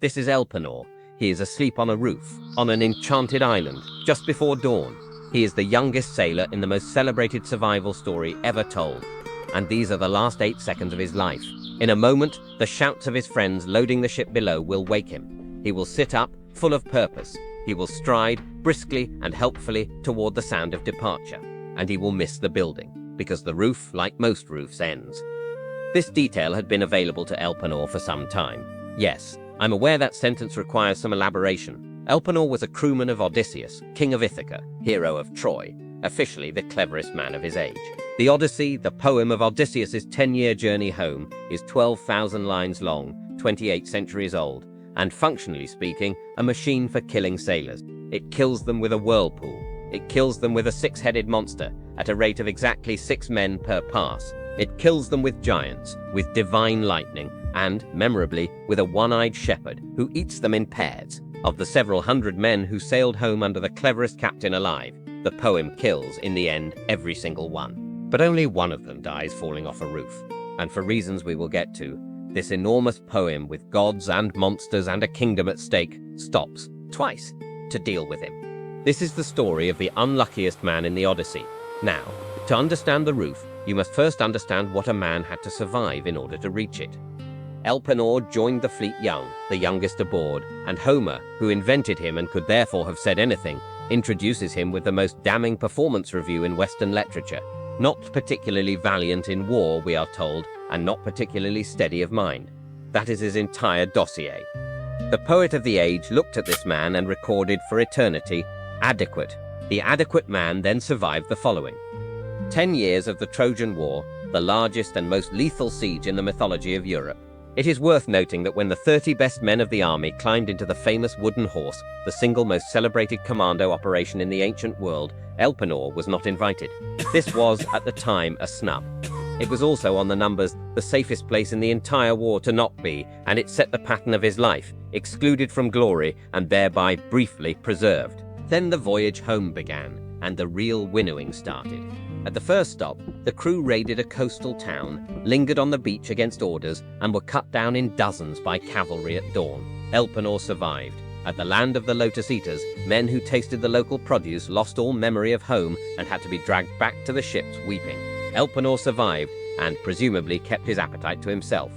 This is Elpenor. He is asleep on a roof, on an enchanted island, just before dawn. He is the youngest sailor in the most celebrated survival story ever told. And these are the last 8 seconds of his life. In a moment, the shouts of his friends loading the ship below will wake him. He will sit up, full of purpose. He will stride, briskly and helpfully, toward the sound of departure. And he will miss the building, because the roof, like most roofs, ends. This detail had been available to Elpenor for some time. Yes, I'm aware that sentence requires some elaboration. Elpenor was a crewman of Odysseus, king of Ithaca, hero of Troy, officially the cleverest man of his age. The Odyssey, the poem of Odysseus's 10-year journey home, is 12,000 lines long, 28 centuries old, and functionally speaking, a machine for killing sailors. It kills them with a whirlpool. It kills them with a 6-headed monster, at a rate of exactly 6 men per pass. It kills them with giants, with divine lightning, and, memorably, with a one-eyed shepherd who eats them in pairs. Of the several hundred men who sailed home under the cleverest captain alive, the poem kills, in the end, every single one. But only one of them dies falling off a roof. And for reasons we will get to, this enormous poem with gods and monsters and a kingdom at stake stops, twice, to deal with him. This is the story of the unluckiest man in the Odyssey. Now, to understand the roof, you must first understand what a man had to survive in order to reach it. Elpenor joined the fleet young, the youngest aboard, and Homer, who invented him and could therefore have said anything, introduces him with the most damning performance review in Western literature. Not particularly valiant in war, we are told, and not particularly steady of mind. That is his entire dossier. The poet of the age looked at this man and recorded for eternity, adequate. The adequate man then survived the following: 10 years of the Trojan War, the largest and most lethal siege in the mythology of Europe. It is worth noting that when the 30 best men of the army climbed into the famous wooden horse, the single most celebrated commando operation in the ancient world, Elpenor was not invited. This was, at the time, a snub. It was also on the numbers the safest place in the entire war to not be, and it set the pattern of his life, excluded from glory and thereby briefly preserved. Then the voyage home began, and the real winnowing started. At the first stop, the crew raided a coastal town, lingered on the beach against orders, and were cut down in dozens by cavalry at dawn. Elpenor survived. At the land of the Lotus Eaters, men who tasted the local produce lost all memory of home and had to be dragged back to the ships weeping. Elpenor survived, and presumably kept his appetite to himself.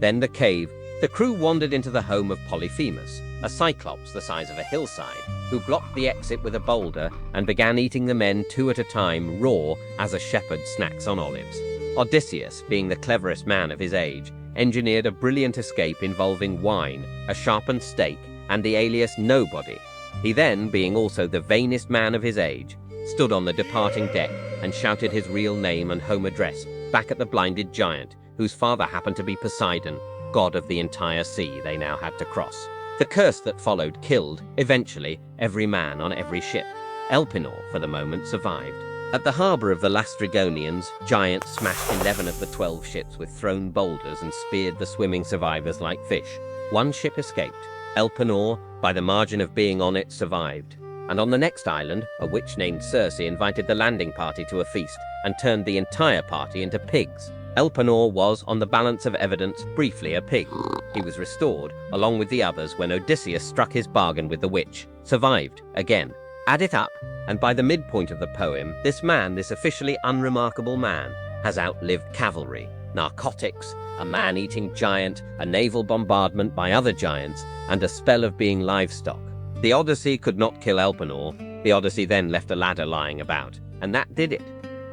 Then the cave. The crew wandered into the home of Polyphemus, a Cyclops the size of a hillside, who blocked the exit with a boulder and began eating the men 2 at a time raw as a shepherd snacks on olives. Odysseus, being the cleverest man of his age, engineered a brilliant escape involving wine, a sharpened stake, and the alias Nobody. He then, being also the vainest man of his age, stood on the departing deck and shouted his real name and home address back at the blinded giant, whose father happened to be Poseidon, god of the entire sea they now had to cross. The curse that followed killed, eventually, every man on every ship. Elpenor, for the moment, survived. At the harbor of the Laestrygonians, giants smashed 11 of the 12 ships with thrown boulders and speared the swimming survivors like fish. One ship escaped. Elpenor, by the margin of being on it, survived. And on the next island, a witch named Circe invited the landing party to a feast and turned the entire party into pigs. Elpenor was, on the balance of evidence, briefly a pig. He was restored, along with the others, when Odysseus struck his bargain with the witch. Survived, again. Add it up, and by the midpoint of the poem, this man, this officially unremarkable man, has outlived cavalry, narcotics, a man-eating giant, a naval bombardment by other giants, and a spell of being livestock. The Odyssey could not kill Elpenor. The Odyssey then left a ladder lying about, and that did it.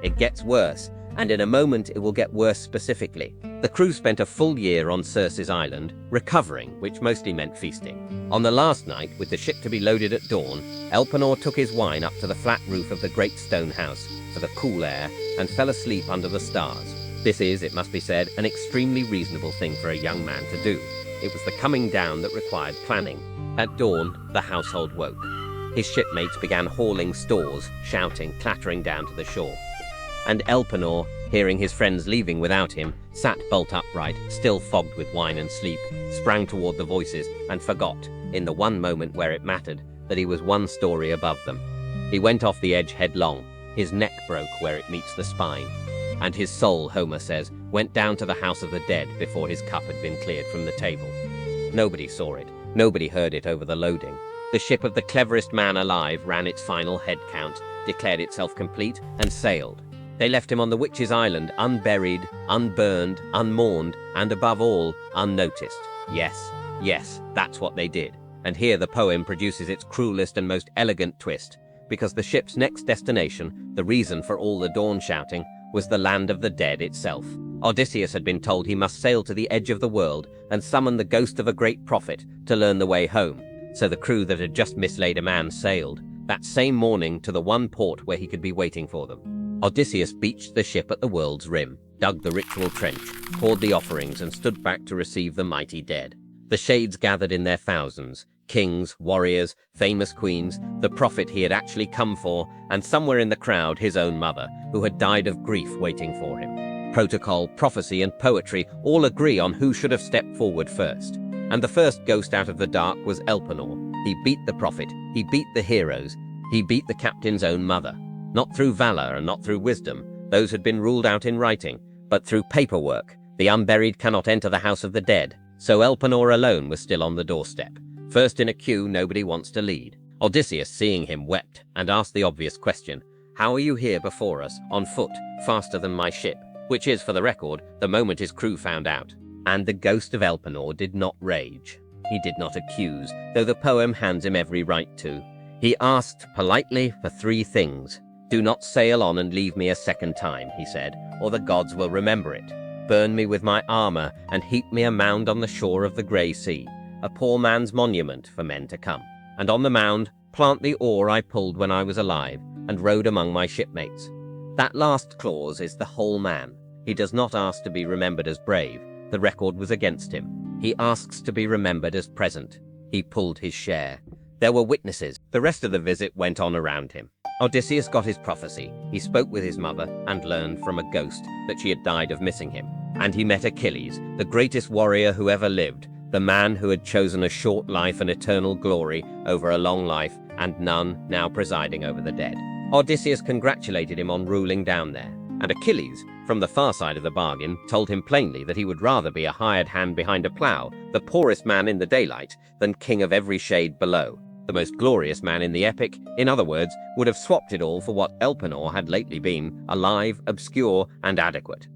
It gets worse, and in a moment it will get worse specifically. The crew spent a full year on Circe's island, recovering, which mostly meant feasting. On the last night, with the ship to be loaded at dawn, Elpenor took his wine up to the flat roof of the great stone house for the cool air and fell asleep under the stars. This is, it must be said, an extremely reasonable thing for a young man to do. It was the coming down that required planning. At dawn, the household woke. His shipmates began hauling stores, shouting, clattering down to the shore. And Elpenor, hearing his friends leaving without him, sat bolt upright, still fogged with wine and sleep, sprang toward the voices, and forgot, in the one moment where it mattered, that he was one story above them. He went off the edge headlong. His neck broke where it meets the spine. And his soul, Homer says, went down to the house of the dead before his cup had been cleared from the table. Nobody saw it, Nobody heard it over the loading. The ship of the cleverest man alive ran its final head count, declared itself complete, and sailed. They left him on the Witch's Island, unburied, unburned, unmourned, and above all, unnoticed. Yes, that's what they did. And here the poem produces its cruelest and most elegant twist, because the ship's next destination, the reason for all the dawn shouting, was the land of the dead itself. Odysseus had been told he must sail to the edge of the world and summon the ghost of a great prophet to learn the way home. So the crew that had just mislaid a man sailed, that same morning, to the one port where he could be waiting for them. Odysseus beached the ship at the world's rim, dug the ritual trench, poured the offerings, and stood back to receive the mighty dead. The shades gathered in their thousands, kings, warriors, famous queens, the prophet he had actually come for, and somewhere in the crowd his own mother, who had died of grief waiting for him. Protocol, prophecy, and poetry all agree on who should have stepped forward first. And the first ghost out of the dark was Elpenor. He beat the prophet, he beat the heroes, he beat the captain's own mother. Not through valor and not through wisdom, those had been ruled out in writing, but through paperwork. The unburied cannot enter the house of the dead, so Elpenor alone was still on the doorstep. First in a queue nobody wants to lead. Odysseus, seeing him, wept and asked the obvious question: "How are you here before us, on foot, faster than my ship?" Which is, for the record, the moment his crew found out. And the ghost of Elpenor did not rage. He did not accuse, though the poem hands him every right to. He asked politely for 3 things. "Do not sail on and leave me a second time," he said, "or the gods will remember it. Burn me with my armor and heap me a mound on the shore of the grey sea, a poor man's monument for men to come. And on the mound plant the oar I pulled when I was alive and rowed among my shipmates." That last clause is the whole man. He does not ask to be remembered as brave. The record was against him. He asks to be remembered as present. He pulled his share. There were witnesses. The rest of the visit went on around him. Odysseus got his prophecy. He spoke with his mother and learned from a ghost that she had died of missing him. And he met Achilles, the greatest warrior who ever lived, the man who had chosen a short life and eternal glory over a long life, and none now presiding over the dead. Odysseus congratulated him on ruling down there, and Achilles, from the far side of the bargain, told him plainly that he would rather be a hired hand behind a plough, the poorest man in the daylight, than king of every shade below, the most glorious man in the epic. In other words, would have swapped it all for what Elpenor had lately been: alive, obscure, and adequate.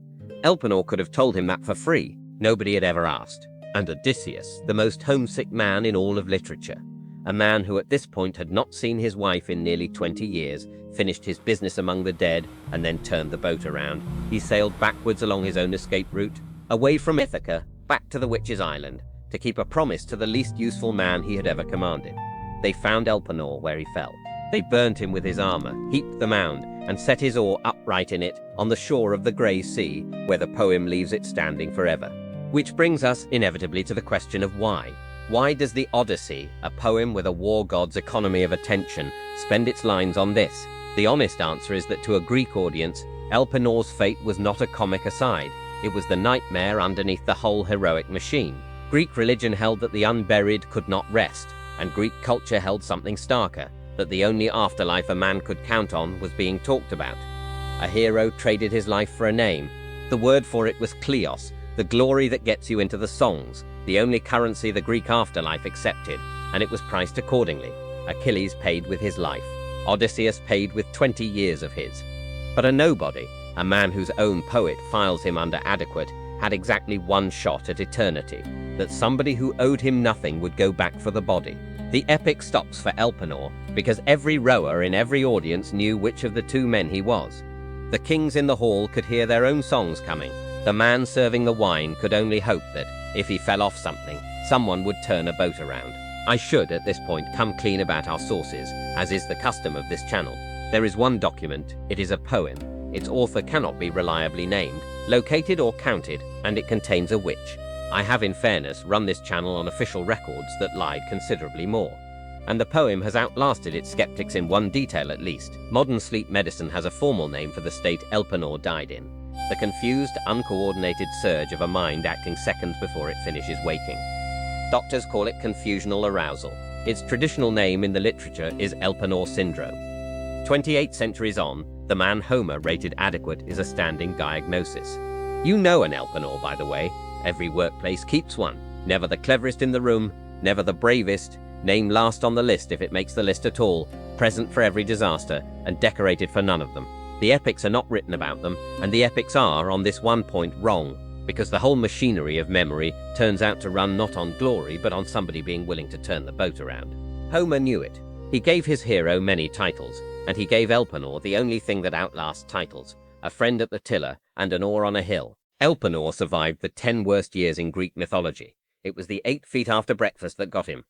Elpenor could have told him that for free. Nobody had ever asked. And Odysseus, the most homesick man in all of literature, a man who at this point had not seen his wife in nearly 20 years, finished his business among the dead, and then turned the boat around. He sailed backwards along his own escape route, away from Ithaca, back to the Witch's Island, to keep a promise to the least useful man he had ever commanded. They found Elpenor where he fell. They burned him with his armor, heaped the mound, and set his oar upright in it on the shore of the grey sea, where the poem leaves it standing forever. Which brings us inevitably to the question of why. Why does the Odyssey, a poem with a war god's economy of attention, spend its lines on this? The honest answer is that to a Greek audience, Elpenor's fate was not a comic aside. It was the nightmare underneath the whole heroic machine. Greek religion held that the unburied could not rest, and Greek culture held something starker, that the only afterlife a man could count on was being talked about. A hero traded his life for a name. The word for it was kleos, the glory that gets you into the songs, the only currency the Greek afterlife accepted, and it was priced accordingly. Achilles paid with his life. Odysseus paid with 20 years of his. But a nobody, a man whose own poet files him under adequate, had exactly one shot at eternity, that somebody who owed him nothing would go back for the body. The epic stops for Elpenor because every rower in every audience knew which of the 2 men he was. The kings in the hall could hear their own songs coming. The man serving the wine could only hope that, if he fell off something, someone would turn a boat around. I should, at this point, come clean about our sources, as is the custom of this channel. There is one document. It is a poem. Its author cannot be reliably named, located, or counted, and it contains a witch. I have, in fairness, run this channel on official records that lied considerably more. And the poem has outlasted its skeptics in one detail at least. Modern sleep medicine has a formal name for the state Elpenor died in: the confused, uncoordinated surge of a mind acting seconds before it finishes waking. Doctors call it confusional arousal. Its traditional name in the literature is Elpenor syndrome. 28 centuries on, the man Homer rated adequate is a standing diagnosis. You know an Elpenor, by the way. Every workplace keeps one. Never the cleverest in the room, never the bravest, named last on the list if it makes the list at all, present for every disaster, and decorated for none of them. The epics are not written about them, and the epics are, on this one point, wrong, because the whole machinery of memory turns out to run not on glory, but on somebody being willing to turn the boat around. Homer knew it. He gave his hero many titles, and he gave Elpenor the only thing that outlasts titles, a friend at the tiller and an oar on a hill. Elpenor survived the 10 worst years in Greek mythology. It was the 8 feet after breakfast that got him.